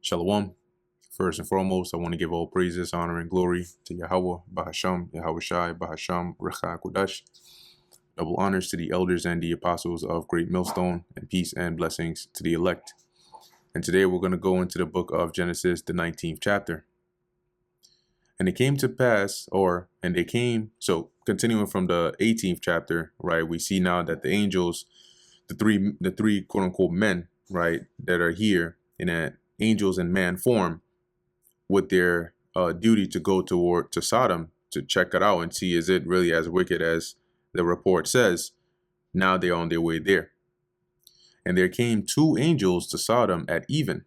Shalom. First and foremost, I want to give all praises, honor, and glory to Yahweh, Bahasham, Yahweh Shai, Bahasham, Recha Kodash. Double honors to the elders and the apostles of Great Millstone, and peace and blessings to the elect. And today we're going to go into the book of Genesis, the 19th chapter. And it came to pass, so continuing from the 18th chapter, right, we see now that the angels, the three quote unquote men, right, that are here in an angels in man form with their duty to go to Sodom to check it out and see, is it really as wicked as the report says? Now they're on their way there. And there came two angels to Sodom at even,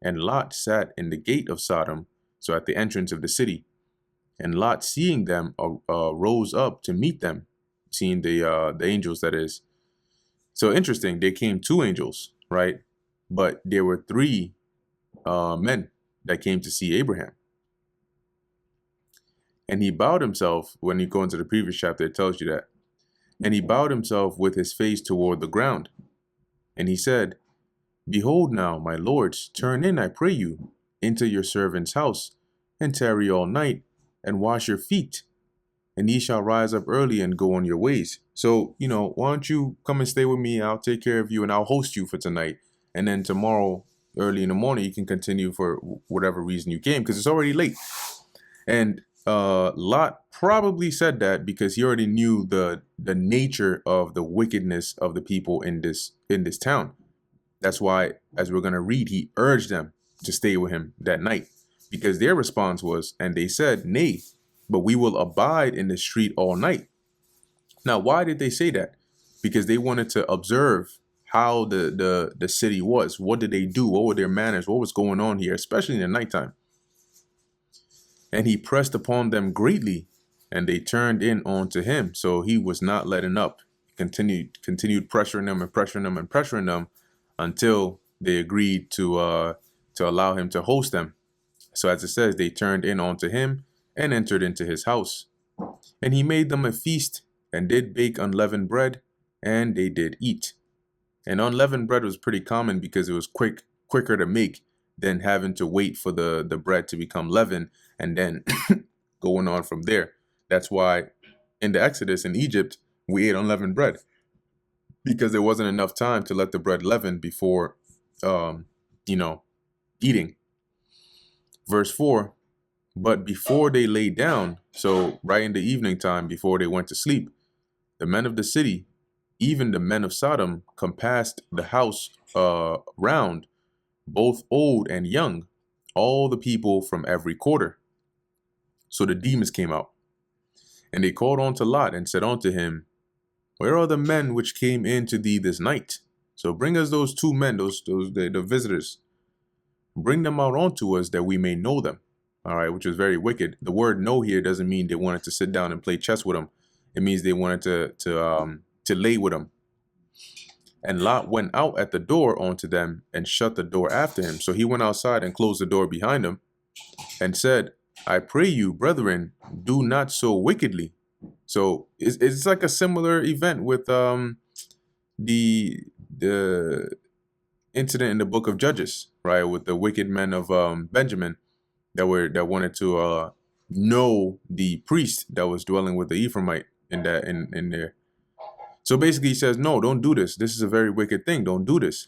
and Lot sat in the gate of Sodom, so at the entrance of the city. And Lot, seeing them, rose up to meet them, seeing the angels, that is. So interesting, there came two angels, right? But there were three men that came to see Abraham. And he bowed himself, when you go into the previous chapter, it tells you that. And he bowed himself with his face toward the ground. And he said, Behold now, my lords, turn in, I pray you, into your servant's house, and tarry all night, and wash your feet. And ye shall rise up early and go on your ways. So, why don't you come and stay with me? I'll take care of you, and I'll host you for tonight. And then tomorrow, early in the morning, you can continue for whatever reason you came, because it's already late. And Lot probably said that because he already knew the nature of the wickedness of the people in this town. That's why, as we're going to read, he urged them to stay with him that night, because their response was, and they said, Nay, but we will abide in the street all night. Now, why did they say that? Because they wanted to observe how the city was. What did they do? What were their manners? What was going on here, especially in the nighttime? And he pressed upon them greatly, and they turned in unto him. So he was not letting up. Continued pressuring them and pressuring them and pressuring them until they agreed to allow him to host them. So as it says, they turned in unto him and entered into his house. And he made them a feast, and did bake unleavened bread, and they did eat. And unleavened bread was pretty common because it was quicker to make than having to wait for the bread to become leavened and then going on from there. That's why in the Exodus in Egypt, we ate unleavened bread, because there wasn't enough time to let the bread leaven before, eating. Verse 4, but before they lay down, so right in the evening time before they went to sleep, the men of the city, even the men of Sodom, compassed the house round, both old and young, all the people from every quarter. So the demons came out, and they called unto Lot and said unto him, Where are the men which came in to thee this night? So bring us those two men, the visitors. Bring them out unto us that we may know them. All right, which is very wicked. The word know here doesn't mean they wanted to sit down and play chess with them. It means they wanted to lay with them. And Lot went out at the door unto them and shut the door after him. So he went outside and closed the door behind him and said, I pray you, brethren, do not so wickedly. So it's like a similar event with the incident in the book of Judges, right? With the wicked men of Benjamin that wanted to know the priest that was dwelling with the Ephraimite in there. So basically he says, no, don't do this. This is a very wicked thing. Don't do this.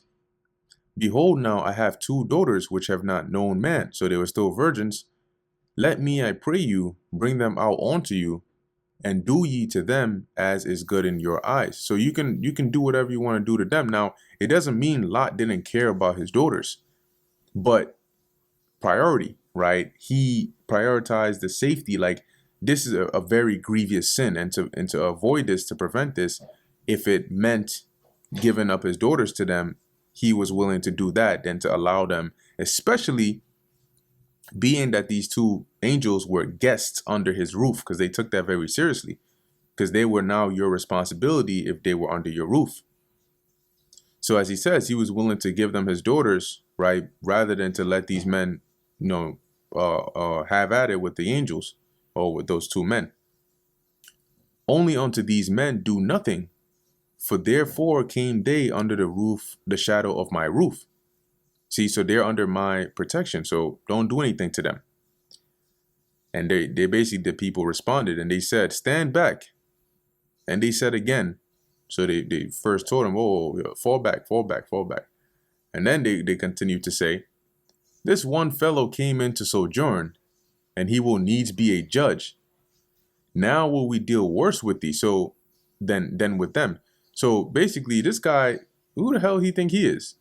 Behold, now I have two daughters which have not known man. So they were still virgins. Let me, I pray you, bring them out unto you, and do ye to them as is good in your eyes. So you can do whatever you want to do to them. Now, it doesn't mean Lot didn't care about his daughters, but priority, right? He prioritized the safety. Like, this is a very grievous sin, and to avoid this, to prevent this, if it meant giving up his daughters to them, he was willing to do that than to allow them, especially being that these two angels were guests under his roof, because they took that very seriously, because they were now your responsibility if they were under your roof. So as he says, he was willing to give them his daughters, right, rather than to let these men, have at it with the angels or with those two men. Only unto these men do nothing, for therefore came they under the roof, the shadow of my roof. See, so they're under my protection, so don't do anything to them. And they basically, the people responded and they said, stand back. And they said again. So they first told him, oh, fall back, fall back, fall back. And then they continued to say, this one fellow came in to sojourn, and he will needs be a judge. Now will we deal worse with thee so than with them. So basically, this guy, who the hell he think he is?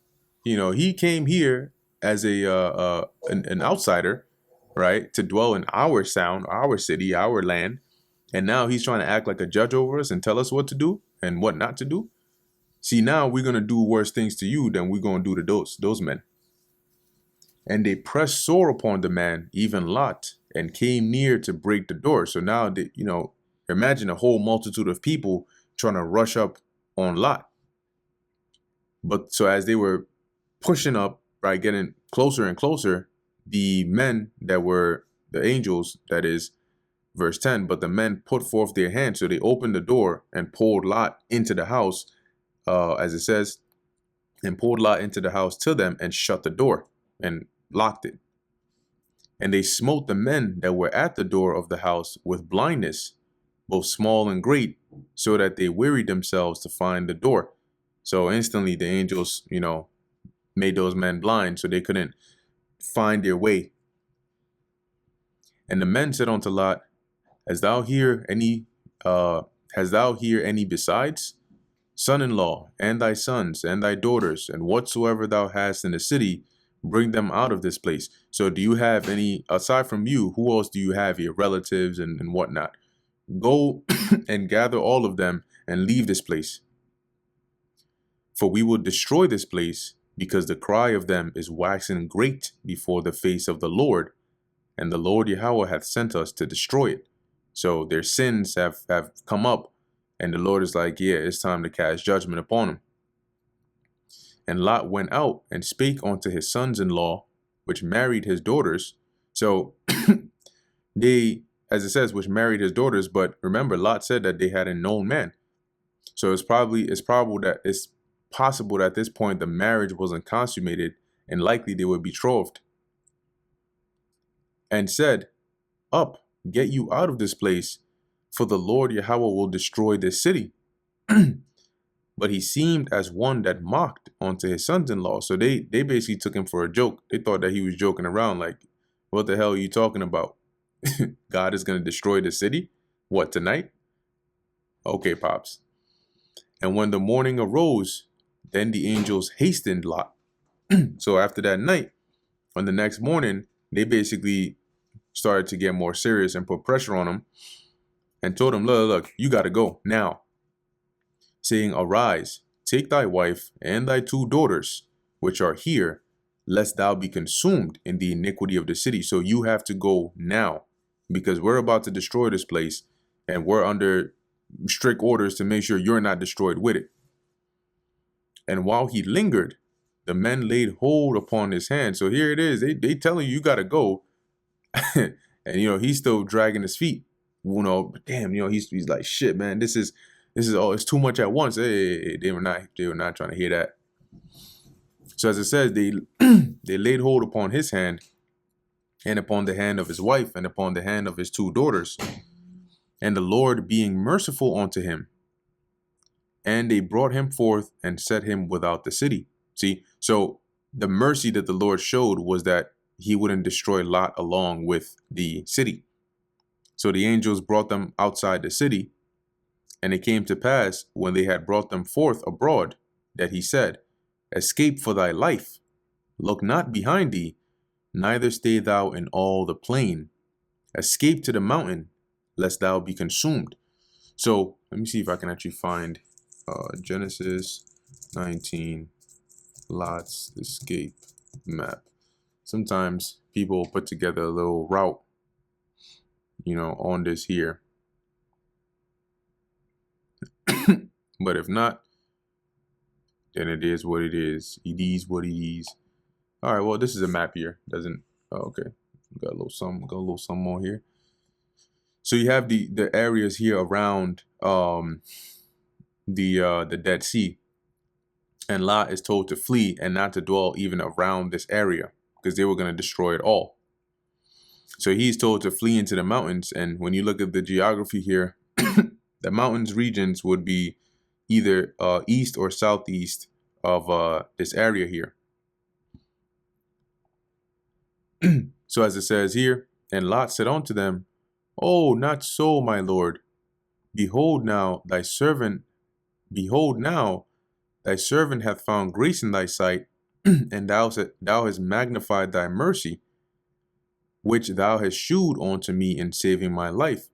You know, he came here as an outsider, right, to dwell in our sound, our city, our land, and now he's trying to act like a judge over us and tell us what to do and what not to do. See, now we're gonna do worse things to you than we're gonna do to those men. And they pressed sore upon the man, even Lot, and came near to break the door. So now, imagine a whole multitude of people trying to rush up on Lot. But so as they were pushing up, right, getting closer and closer, the men that were the angels, that is, verse 10, but the men put forth their hands. So they opened the door and pulled Lot into the house, as it says, and pulled Lot into the house to them and shut the door and locked it. And they smote the men that were at the door of the house with blindness, both small and great, so that they wearied themselves to find the door. So instantly the angels, made those men blind so they couldn't find their way. And the men said unto Lot, Hast thou here any besides? Son-in-law, and thy sons, and thy daughters, and whatsoever thou hast in the city, bring them out of this place. So do you have any, aside from you, who else do you have here? Relatives and whatnot. Go and gather all of them and leave this place. For we will destroy this place, because the cry of them is waxing great before the face of the Lord, and the Lord Yahweh hath sent us to destroy it. So their sins have come up, and the Lord is like, yeah, it's time to cast judgment upon them. And Lot went out and spake unto his sons-in-law, which married his daughters. So they, as it says, which married his daughters, but remember, Lot said that they had a known man. So it's possible that at this point the marriage wasn't consummated, and likely they were betrothed. And said, Up, get you out of this place, for the Lord Yahweh will destroy this city. But he seemed as one that mocked unto his sons-in-law. So they basically took him for a joke. They thought that he was joking around, like, what the hell are you talking about? God is going to destroy the city? What, tonight? Okay, pops. And when the morning arose, then the angels hastened Lot. So after that night, on the next morning, they basically started to get more serious and put pressure on him and told him, look, you got to go now. Saying, Arise, take thy wife and thy 2 daughters, which are here, lest thou be consumed in the iniquity of the city. So you have to go now, because we're about to destroy this place, and we're under strict orders to make sure you're not destroyed with it. And while he lingered, the men laid hold upon his hand. So here it is. They telling you got to go. And, he's still dragging his feet. But damn, he's like, shit, man, this is all, it's too much at once. Hey, they were not trying to hear that. So as it says, they laid hold upon his hand, and upon the hand of his wife, and upon the hand of his 2 daughters, and the Lord being merciful unto him. And they brought him forth and set him without the city. See, so the mercy that the Lord showed was that he wouldn't destroy Lot along with the city. So the angels brought them outside the city. And it came to pass, when they had brought them forth abroad, that he said, Escape for thy life. Look not behind thee, neither stay thou in all the plain. Escape to the mountain, lest thou be consumed. So let me see if I can actually find Genesis 19, Lot's escape map. Sometimes people put together a little route, on this here. But if not, then it is what it is. It is what it is. All right, well, this is a map here. Okay. Got a little some more here. So you have the areas here around the Dead Sea. And Lot is told to flee and not to dwell even around this area because they were going to destroy it all. So he's told to flee into the mountains. And when you look at the geography here, the mountains regions would be either east or southeast of this area here. So as it says here, and Lot said unto them, Oh, not so, my lord. Behold now, thy servant hath found grace in thy sight, and thou hast magnified thy mercy, which thou hast shewed unto me in saving my life.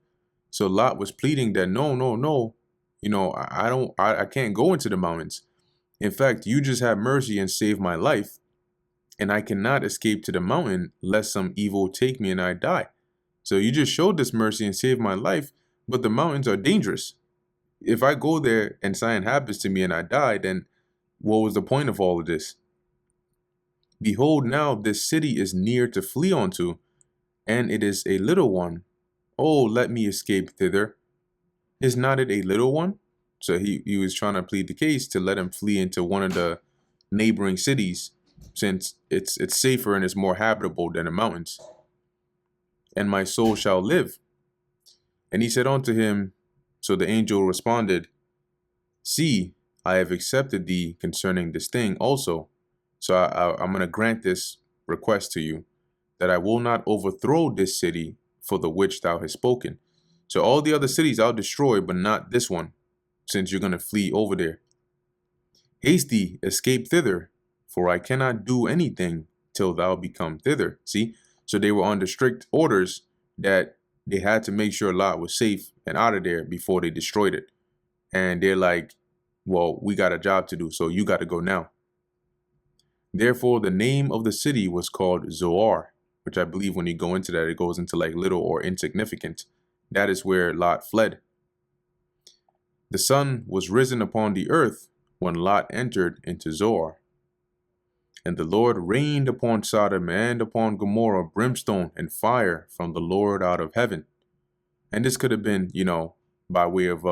So Lot was pleading that no, I can't go into the mountains. In fact, you just have mercy and save my life, and I cannot escape to the mountain lest some evil take me and I die. So you just showed this mercy and saved my life, but the mountains are dangerous. If I go there and something happens to me and I die, then what was the point of all of this? Behold, now this city is near to flee unto, and it is a little one. Oh, let me escape thither. Is not it a little one? So he was trying to plead the case to let him flee into one of the neighboring cities, since it's safer and it's more habitable than the mountains. And my soul shall live. And he said unto him, so the angel responded, See, I have accepted thee concerning this thing also. So I'm going to grant this request to you, that I will not overthrow this city for the which thou hast spoken. So all the other cities I'll destroy, but not this one, since you're going to flee over there. Haste thee, escape thither, for I cannot do anything till thou become thither. See, so they were under strict orders that they had to make sure Lot was safe and out of there before they destroyed it. And they're like, well, we got a job to do, so you got to go now. Therefore, the name of the city was called Zoar, which I believe when you go into that, it goes into like little or insignificant. That is where Lot fled. The sun was risen upon the earth when Lot entered into Zoar. And the Lord rained upon Sodom and upon Gomorrah brimstone and fire from the Lord out of heaven. And this could have been, by way of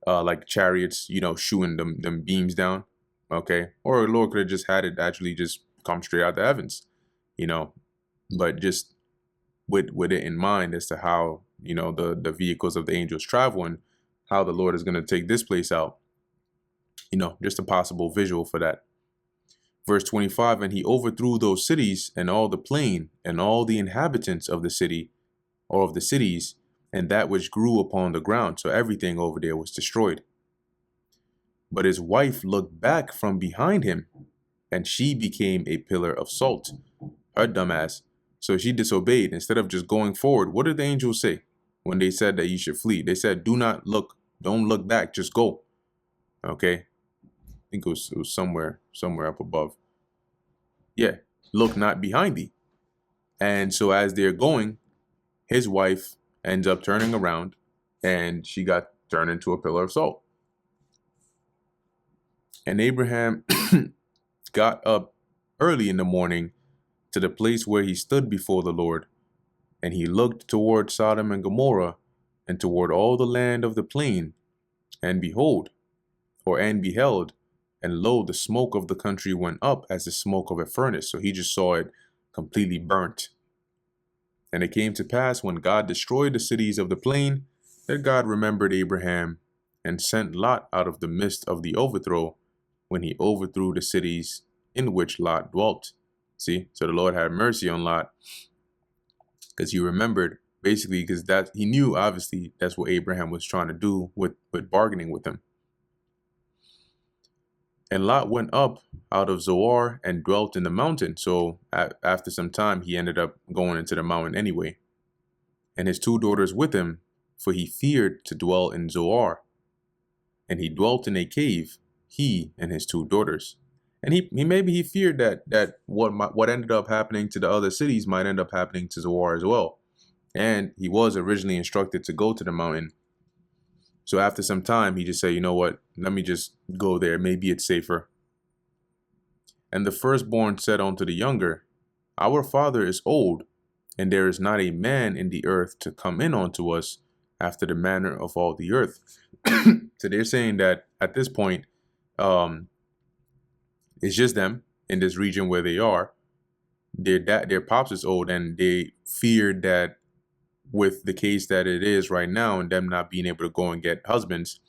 like chariots, shooting them beams down. Okay. Or the Lord could have just had it actually just come straight out the heavens, but just with it in mind as to how, the vehicles of the angels travel and how the Lord is going to take this place out, just a possible visual for that. Verse 25, and he overthrew those cities and all the plain and all the inhabitants of the city or of the cities and that which grew upon the ground. So everything over there was destroyed. But his wife looked back from behind him, and she became a pillar of salt. Her dumbass. So she disobeyed. Instead of just going forward, what did the angels say when they said that you should flee? They said, do not look, don't look back, just go. Okay. I think it was somewhere up above. Yeah. Look not behind thee. And so as they're going, his wife ends up turning around and she got turned into a pillar of salt. And Abraham got up early in the morning to the place where he stood before the Lord, and he looked toward Sodom and Gomorrah, and toward all the land of the plain, and beheld, and lo, the smoke of the country went up as the smoke of a furnace. So he just saw it completely burnt. And it came to pass when God destroyed the cities of the plain, that God remembered Abraham, and sent Lot out of the midst of the overthrow, when he overthrew the cities in which Lot dwelt. See, so the Lord had mercy on Lot because he remembered, basically, because that he knew, obviously, that's what Abraham was trying to do with bargaining with him. And Lot went up out of Zoar and dwelt in the mountain. So after some time, he ended up going into the mountain anyway. And his two daughters with him, for he feared to dwell in Zoar. And he dwelt in a cave, he and his two daughters. And he feared that what ended up happening to the other cities might end up happening to Zoar as well. And he was originally instructed to go to the mountain. So after some time, he just said, you know what, let me just go there. Maybe it's safer. And the firstborn said unto the younger, Our father is old, and there is not a man in the earth to come in unto us after the manner of all the earth. So they're saying that at this point, It's just them in this region where they are. Their pops is old, and they feared that with the case that it is right now, and them not being able to go and get husbands,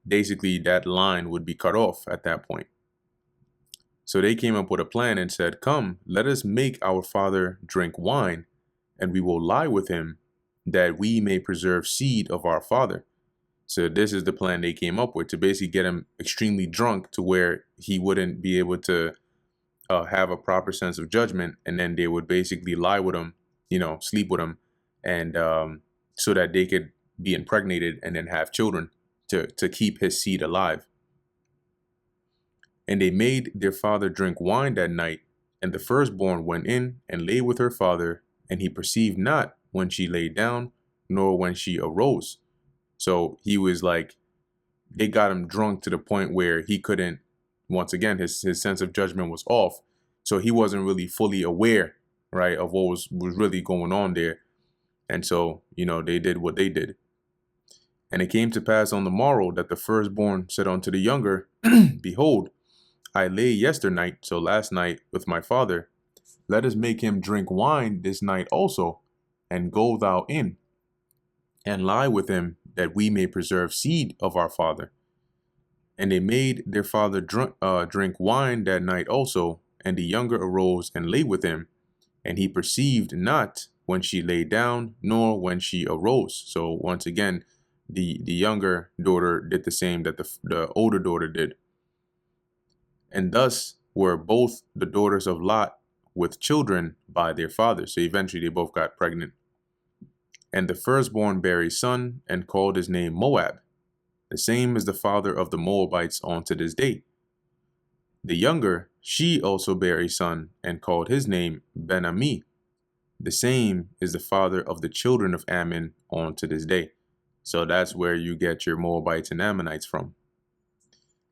basically that line would be cut off at that point. So they came up with a plan and said, "Come, let us make our father drink wine, and we will lie with him, that we may preserve seed of our father." So this is the plan they came up with, to basically get him extremely drunk to where he wouldn't be able to have a proper sense of judgment, and then they would basically lie with him, sleep with him, and so that they could be impregnated and then have children to keep his seed alive. And they made their father drink wine that night, and the firstborn went in and lay with her father, and he perceived not when she lay down, nor when she arose. So he was like, they got him drunk to the point where he couldn't, once again, his sense of judgment was off. So he wasn't really fully aware, right, of what was really going on there. And so, they did what they did. And it came to pass on the morrow that the firstborn said unto the younger, Behold, I lay yesternight, so last night, with my father. Let us make him drink wine this night also, and go thou in, and lie with him, that we may preserve seed of our father. And they made their father drink wine that night also, and the younger arose and lay with him, and he perceived not when she lay down, nor when she arose. So once again, the younger daughter did the same that the older daughter did. And thus were both the daughters of Lot with children by their father. So eventually they both got pregnant. And the firstborn bare a son, and called his name Moab. The same is the father of the Moabites unto this day. The younger, she also bare a son, and called his name Ben-Ammi. The same is the father of the children of Ammon unto this day. So that's where you get your Moabites and Ammonites from.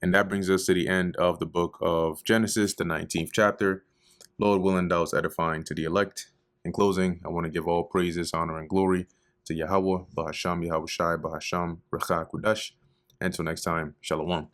And that brings us to the end of the book of Genesis, the 19th chapter. Lord willing, thou is edifying to the elect. In closing, I want to give all praises, honor, and glory to Yahweh, Bahasham Yahushai, Bahasham Recha Kudash. Until next time, Shalom.